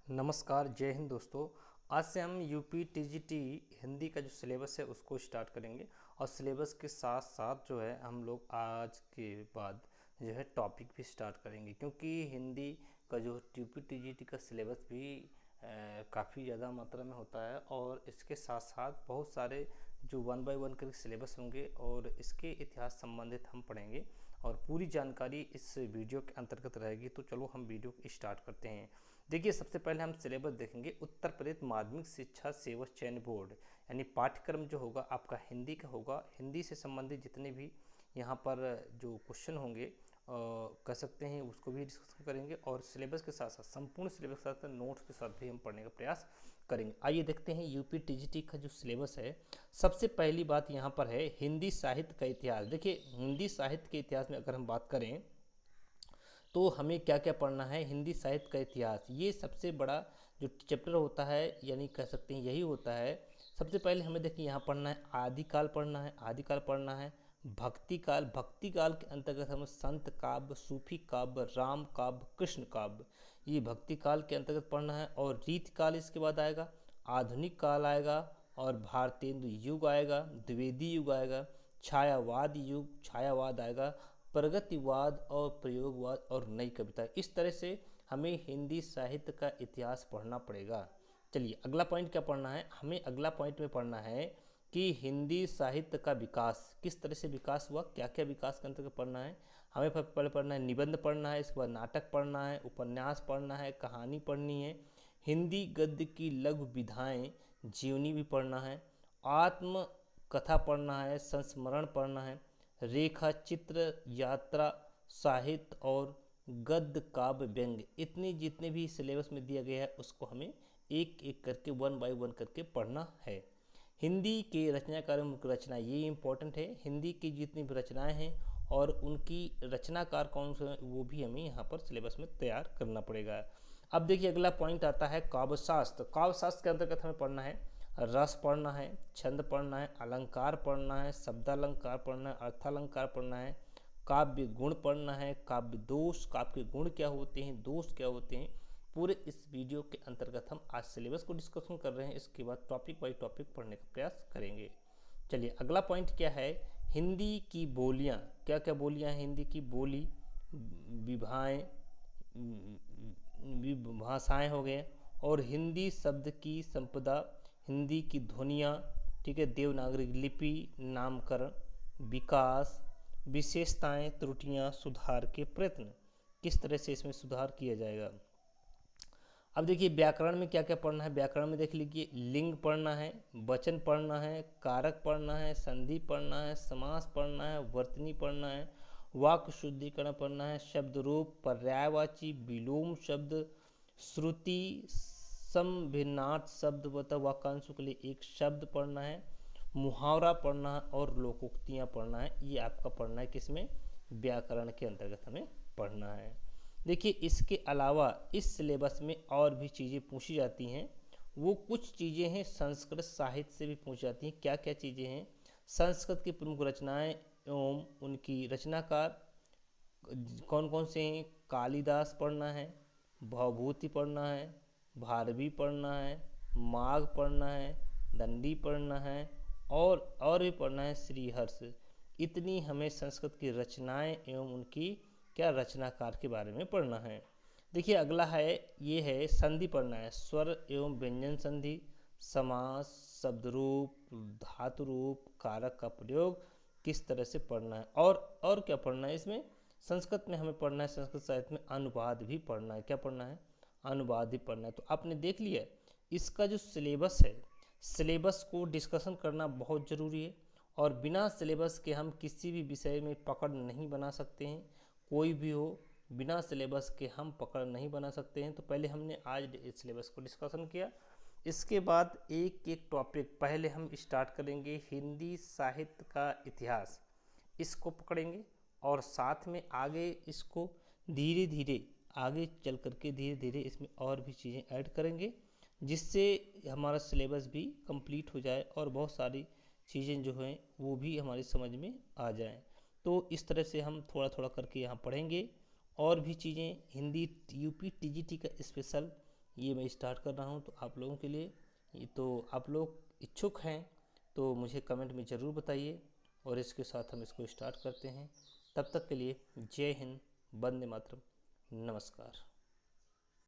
नमस्कार, जय हिंद दोस्तों। आज से हम यूपी टीजीटी हिंदी का जो सिलेबस है उसको स्टार्ट करेंगे और सिलेबस के साथ साथ जो है हम लोग आज के बाद जो है टॉपिक भी स्टार्ट करेंगे, क्योंकि हिंदी का जो यूपी टीजीटी का सिलेबस भी काफ़ी ज़्यादा मात्रा में होता है और इसके साथ साथ बहुत सारे जो 1 बाय 1 करके सिलेबस होंगे और इसके इतिहास संबंधित हम पढ़ेंगे और पूरी जानकारी इस वीडियो के अंतर्गत रहेगी। तो चलो हम वीडियो को स्टार्ट करते हैं। देखिए, सबसे पहले हम सिलेबस देखेंगे। उत्तर प्रदेश माध्यमिक शिक्षा सेवा चयन बोर्ड यानी पाठ्यक्रम जो होगा आपका हिंदी का होगा। हिंदी से संबंधित जितने भी यहाँ पर जो क्वेश्चन होंगे कह सकते हैं उसको भी डिस्कस करेंगे और सिलेबस के साथ साथ संपूर्ण सिलेबस के साथ नोट्स के साथ भी हम पढ़ने का प्रयास करेंगे। आइए देखते हैं यूपी टीजीटी का जो सिलेबस है। सबसे पहली बात यहाँ पर है हिंदी साहित्य का इतिहास। देखिए, हिंदी साहित्य के इतिहास में अगर हम बात करें तो हमें क्या क्या पढ़ना है। हिंदी साहित्य का इतिहास ये सबसे बड़ा जो चैप्टर होता है, यानी कह सकते हैं यही होता है। सबसे पहले हमें देखिए यहाँ पढ़ना है आदिकाल, पढ़ना है आदिकाल, पढ़ना है भक्ति काल। भक्ति काल के अंतर्गत हमें संत काव्य, सूफी काव्य, राम काव्य, कृष्ण काव्य, ये भक्ति काल के अंतर्गत पढ़ना है। और रीति काल इसके बाद आएगा, आधुनिक काल आएगा और भारतेंदु युग आएगा, द्विवेदी युग आएगा, छायावाद युग, छायावाद आएगा, प्रगतिवाद और प्रयोगवाद और नई कविता। इस तरह से हमें हिंदी साहित्य का इतिहास पढ़ना पड़ेगा। चलिए अगला पॉइंट क्या पढ़ना है हमें। अगला पॉइंट में पढ़ना है कि हिंदी साहित्य का विकास किस तरह से विकास हुआ, क्या क्या विकास के अंतर्गत पढ़ना है। हमें पहले पढ़ना है निबंध पढ़ना है, इसके बाद नाटक पढ़ना है, उपन्यास पढ़ना है, कहानी पढ़नी है, हिंदी गद्य की लघु विधाएं, जीवनी भी पढ़ना है, आत्म कथा पढ़ना है, संस्मरण पढ़ना है, रेखा चित्र, यात्रा, साहित्य और गद्य, काव्य, व्यंग्य। इतनी जितने भी सिलेबस में दिया गया है उसको हमें एक एक करके 1 बाय 1 करके पढ़ना है। हिंदी के रचनाकार मुख्य रचना ये इम्पोर्टेंट है। हिंदी की जितनी भी रचनाएं हैं और उनकी रचनाकार कौन से हैं वो भी हमें यहाँ पर सिलेबस में तैयार करना पड़ेगा। अब देखिए अगला पॉइंट आता है काव्यशास्त्र। काव्यशास्त्र के अंतर्गत हमें पढ़ना है रस पढ़ना है, छंद पढ़ना है, अलंकार पढ़ना है, शब्दालंकार पढ़ना है, अर्थालंकार पढ़ना है, काव्य गुण पढ़ना है, काव्य दोष, काव्य के गुण क्या होते हैं, दोष क्या होते हैं, पूरे इस वीडियो के अंतर्गत हम आज सिलेबस को डिस्कशन कर रहे हैं। इसके बाद टॉपिक बाई टॉपिक पढ़ने का प्रयास करेंगे। चलिए अगला पॉइंट क्या है, हिंदी की बोलियाँ। क्या क्या बोलियाँ हैं हिंदी की? बोली, विभाएँ, भाषाएँ हो गए और हिंदी शब्द की संपदा, हिंदी की ध्वनियाँ, ठीक है, देवनागरी लिपि, नामकरण, विकास, विशेषताएं, त्रुटियां, सुधार के प्रयत्न, किस तरह से इसमें सुधार किया जाएगा। अब देखिए व्याकरण में क्या क्या पढ़ना है। व्याकरण में देख लीजिए लिंग पढ़ना है, वचन पढ़ना है, कारक पढ़ना है, संधि पढ़ना है, समास पढ़ना है, वर्तनी पढ़ना है, वाक्य शुद्धिकरण पढ़ना है, शब्द रूप, पर्यायवाची, विलोम शब्द, श्रुति, संभिन्नार्थ शब्द बता वाक्यांशों के लिए एक शब्द पढ़ना है, मुहावरा पढ़ना है और लोकोक्तियाँ पढ़ना है। ये आपका पढ़ना है किसमें? व्याकरण के अंतर्गत हमें पढ़ना है। देखिए इसके अलावा इस सिलेबस में और भी चीज़ें पूछी जाती हैं। वो कुछ चीज़ें हैं संस्कृत साहित्य से भी पूछी जाती हैं। क्या क्या चीज़ें हैं? संस्कृत की प्रमुख रचनाएं एवं उनकी रचनाकार कौन कौन से हैं? कालिदास पढ़ना है, भवभूति पढ़ना है, भारवी पढ़ना है, माघ पढ़ना है, दंडी पढ़ना है और भी पढ़ना है श्रीहर्ष। इतनी हमें संस्कृत की रचनाएं एवं उनकी क्या रचनाकार के बारे में पढ़ना है। देखिए अगला है ये है संधि पढ़ना है, स्वर एवं व्यंजन संधि, समास, शब्द रूप, धातु रूप, कारक का प्रयोग किस तरह से पढ़ना है। और क्या पढ़ना है इसमें? संस्कृत में हमें पढ़ना है, संस्कृत साहित्य में अनुवाद भी पढ़ना है। क्या पढ़ना है? अनुवाद ही पढ़ना है। तो आपने देख लिया इसका जो सिलेबस है, सिलेबस को डिस्कशन करना बहुत ज़रूरी है और बिना सिलेबस के हम किसी भी विषय में पकड़ नहीं बना सकते हैं। कोई भी हो, बिना सिलेबस के हम पकड़ नहीं बना सकते हैं। तो पहले हमने आज इस सिलेबस को डिस्कशन किया। इसके बाद एक एक टॉपिक पहले हम स्टार्ट करेंगे हिंदी साहित्य का इतिहास, इसको पकड़ेंगे और साथ में आगे इसको धीरे धीरे आगे चल करके धीरे धीरे इसमें और भी चीज़ें ऐड करेंगे जिससे हमारा सिलेबस भी कंप्लीट हो जाए और बहुत सारी चीज़ें जो हैं वो भी हमारी समझ में आ जाएं। तो इस तरह से हम थोड़ा थोड़ा करके यहाँ पढ़ेंगे और भी चीज़ें। हिंदी यूपी टीजीटी का स्पेशल ये मैं स्टार्ट कर रहा हूँ तो आप लोगों के लिए। तो आप लोग इच्छुक हैं तो मुझे कमेंट में ज़रूर बताइए, और इसके साथ हम इसको स्टार्ट करते हैं। तब तक के लिए जय हिंद, वंदे मातरम, नमस्कार।